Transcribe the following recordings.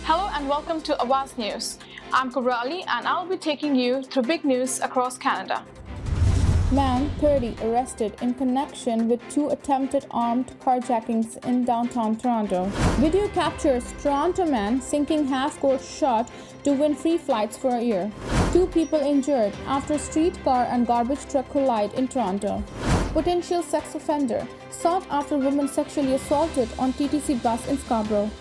Hello and welcome to Awaz News. I'm Kubrali and I'll be taking you through big news across Canada. Man 30 arrested in connection with two attempted armed carjackings in downtown Toronto. Video captures Toronto man sinking half-court shot to win free flights for a year. Two people injured after streetcar and garbage truck collide in Toronto. Potential sex offender sought after woman sexually assaulted on TTC bus in Scarborough.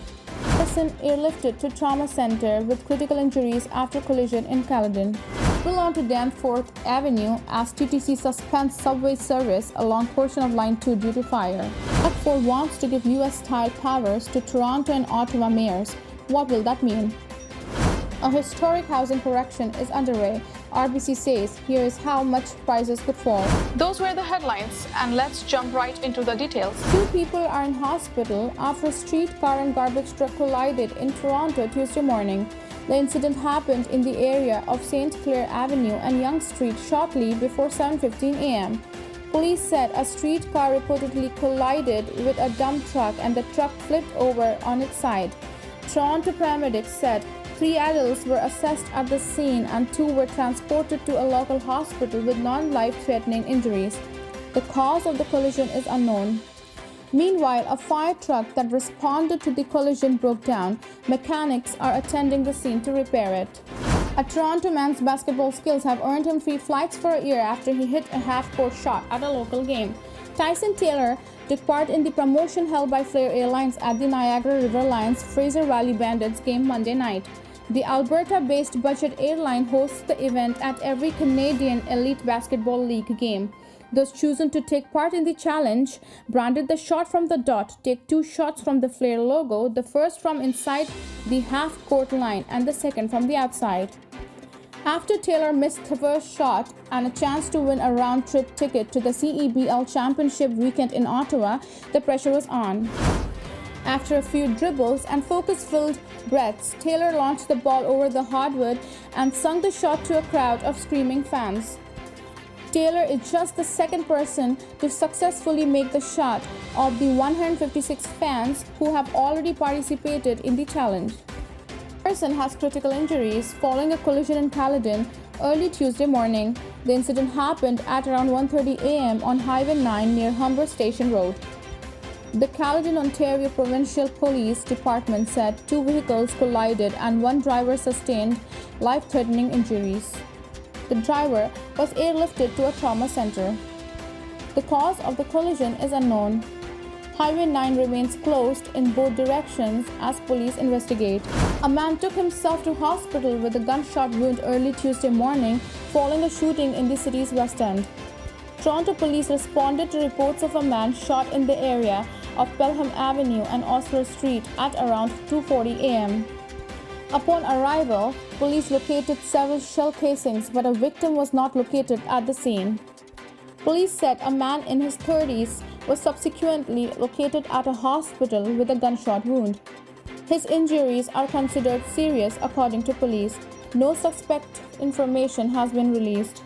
Person airlifted to trauma center with critical injuries after collision in Caledon. Pull on to Danforth Avenue as TTC suspends subway service along portion of Line 2 due to fire. Act4 wants to give US-style powers to Toronto and Ottawa mayors. What will that mean? A historic housing correction is underway. RBC says here is how much prices could fall. Those were the headlines, and let's jump right into the details. Two people are in hospital after a streetcar and garbage truck collided in Toronto Tuesday morning. The incident happened in the area of St. Clair Avenue and Yonge Street shortly before 7:15 a.m. Police said a streetcar reportedly collided with a dump truck and the truck flipped over on its side. Toronto paramedics said 3 adults were assessed at the scene and 2 were transported to a local hospital with non-life-threatening injuries. The cause of the collision is unknown. Meanwhile, a fire truck that responded to the collision broke down. Mechanics are attending the scene to repair it. A Toronto man's basketball skills have earned him free flights for a year after he hit a half-court shot at a local game. Tyson Taylor took part in the promotion held by Flair Airlines at the Niagara River Lions Fraser Valley Bandits game Monday night. The Alberta-based budget airline hosts the event at every Canadian Elite Basketball League game. Those chosen to take part in the challenge, branded the shot from the dot, take 2 shots from the Flair logo, the first from inside the half-court line and the second from the outside. After Taylor missed the first shot and a chance to win a round-trip ticket to the CEBL Championship weekend in Ottawa, the pressure was on. After a few dribbles and focus-filled breaths, Taylor launched the ball over the hardwood and sung the shot to a crowd of screaming fans. Taylor is just the second person to successfully make the shot of the 156 fans who have already participated in the challenge. The person has critical injuries following a collision in Caledon early Tuesday morning. The incident happened at around 1:30 a.m. on Highway 9 near Humber Station Road. The Caledon, Ontario Provincial Police Department said 2 vehicles collided and 1 driver sustained life-threatening injuries. The driver was airlifted to a trauma center. The cause of the collision is unknown. Highway 9 remains closed in both directions as police investigate. A man took himself to hospital with a gunshot wound early Tuesday morning following a shooting in the city's West End. Toronto police responded to reports of a man shot in the area of Pelham Avenue and Osler Street at around 2:40 a.m. Upon arrival, police located several shell casings, but a victim was not located at the scene. Police said a man in his 30s was subsequently located at a hospital with a gunshot wound. His injuries are considered serious according to police. No suspect information has been released.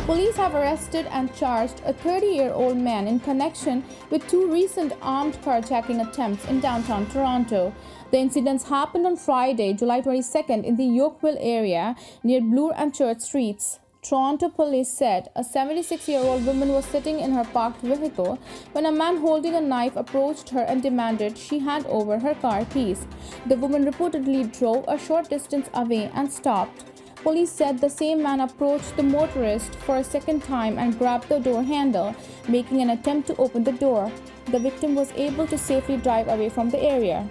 Police have arrested and charged a 30-year-old man in connection with 2 recent armed carjacking attempts in downtown Toronto. The incidents happened on Friday, July 22nd in the Yorkville area near Bloor and Church Streets. Toronto police said a 76-year-old woman was sitting in her parked vehicle when a man holding a knife approached her and demanded she hand over her car keys. The woman reportedly drove a short distance away and stopped. Police said the same man approached the motorist for a second time and grabbed the door handle, making an attempt to open the door. The victim was able to safely drive away from the area.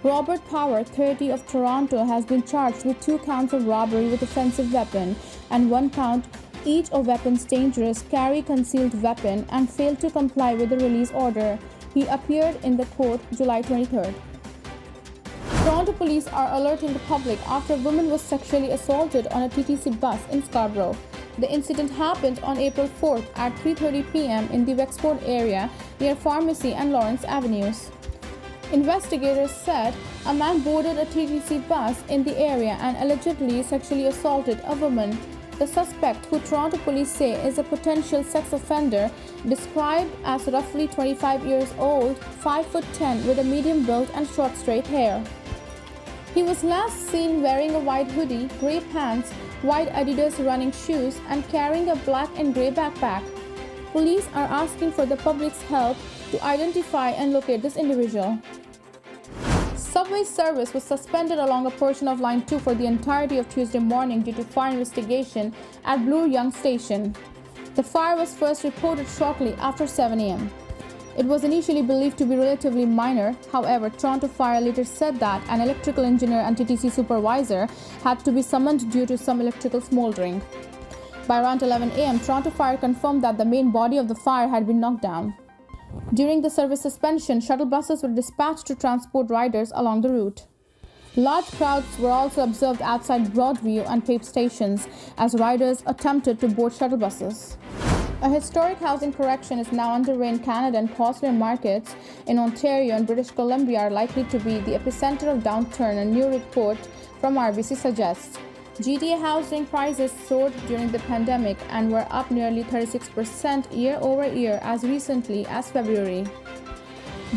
Robert Power, 30 of Toronto, has been charged with 2 counts of robbery with offensive weapon and 1 count each of weapons dangerous, carry concealed weapon, and failed to comply with the release order. He appeared in the court July 23rd. Toronto police are alerting the public after a woman was sexually assaulted on a TTC bus in Scarborough. The incident happened on April 4th at 3:30 p.m. in the Wexford area near Pharmacy and Lawrence Avenues. Investigators said a man boarded a TTC bus in the area and allegedly sexually assaulted a woman. The suspect, who Toronto police say is a potential sex offender, described as roughly 25 years old, 5'10" with a medium build and short straight hair. He was last seen wearing a white hoodie, grey pants, white Adidas running shoes, and carrying a black and grey backpack. Police are asking for the public's help to identify and locate this individual. Subway service was suspended along a portion of Line 2 for the entirety of Tuesday morning due to fire investigation at Bloor Young Station. The fire was first reported shortly after 7 a.m. It was initially believed to be relatively minor. However, Toronto Fire later said that an electrical engineer and TTC supervisor had to be summoned due to some electrical smoldering. By around 11 a.m., Toronto Fire confirmed that the main body of the fire had been knocked down. During the service suspension, shuttle buses were dispatched to transport riders along the route. Large crowds were also observed outside Broadview and Pape stations as riders attempted to board shuttle buses. A historic housing correction is now underway in Canada, and costlier markets in Ontario and British Columbia are likely to be the epicenter of downturn, a new report from RBC suggests. GTA housing prices soared during the pandemic and were up nearly 36% year-over-year as recently as February.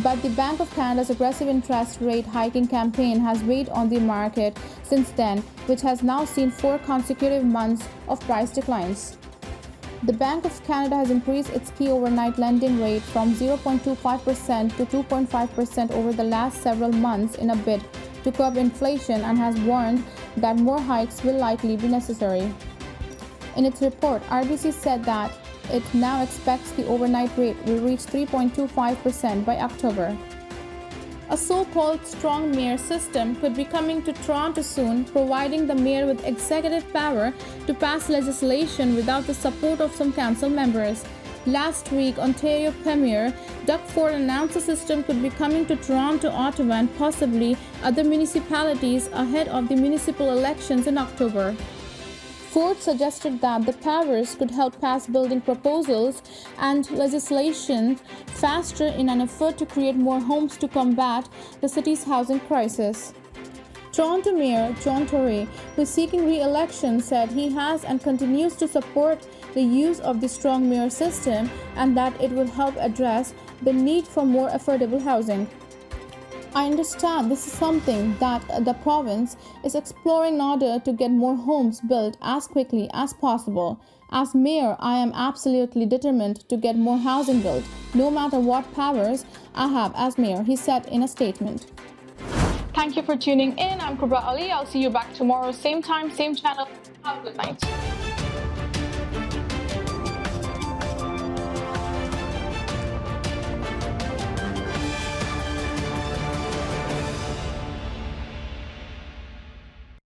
But the Bank of Canada's aggressive interest rate hiking campaign has weighed on the market since then, which has now seen 4 consecutive months of price declines. The Bank of Canada has increased its key overnight lending rate from 0.25% to 2.5% over the last several months in a bid to curb inflation and has warned that more hikes will likely be necessary. In its report, RBC said that it now expects the overnight rate will reach 3.25% by October. A so-called strong mayor system could be coming to Toronto soon, providing the mayor with executive power to pass legislation without the support of some council members. Last week, Ontario Premier Doug Ford announced the system could be coming to Toronto, Ottawa, and possibly other municipalities ahead of the municipal elections in October. Ford suggested that the powers could help pass building proposals and legislation faster in an effort to create more homes to combat the city's housing crisis. Toronto Mayor John Tory, who is seeking re-election, said he has and continues to support the use of the strong mayor system and that it will help address the need for more affordable housing. I understand this is something that the province is exploring in order to get more homes built as quickly as possible. As mayor, I am absolutely determined to get more housing built, no matter what powers I have as mayor, he said in a statement. Thank you for tuning in. I'm Kubra Ali. I'll see you back tomorrow, same time, same channel. Have a good night.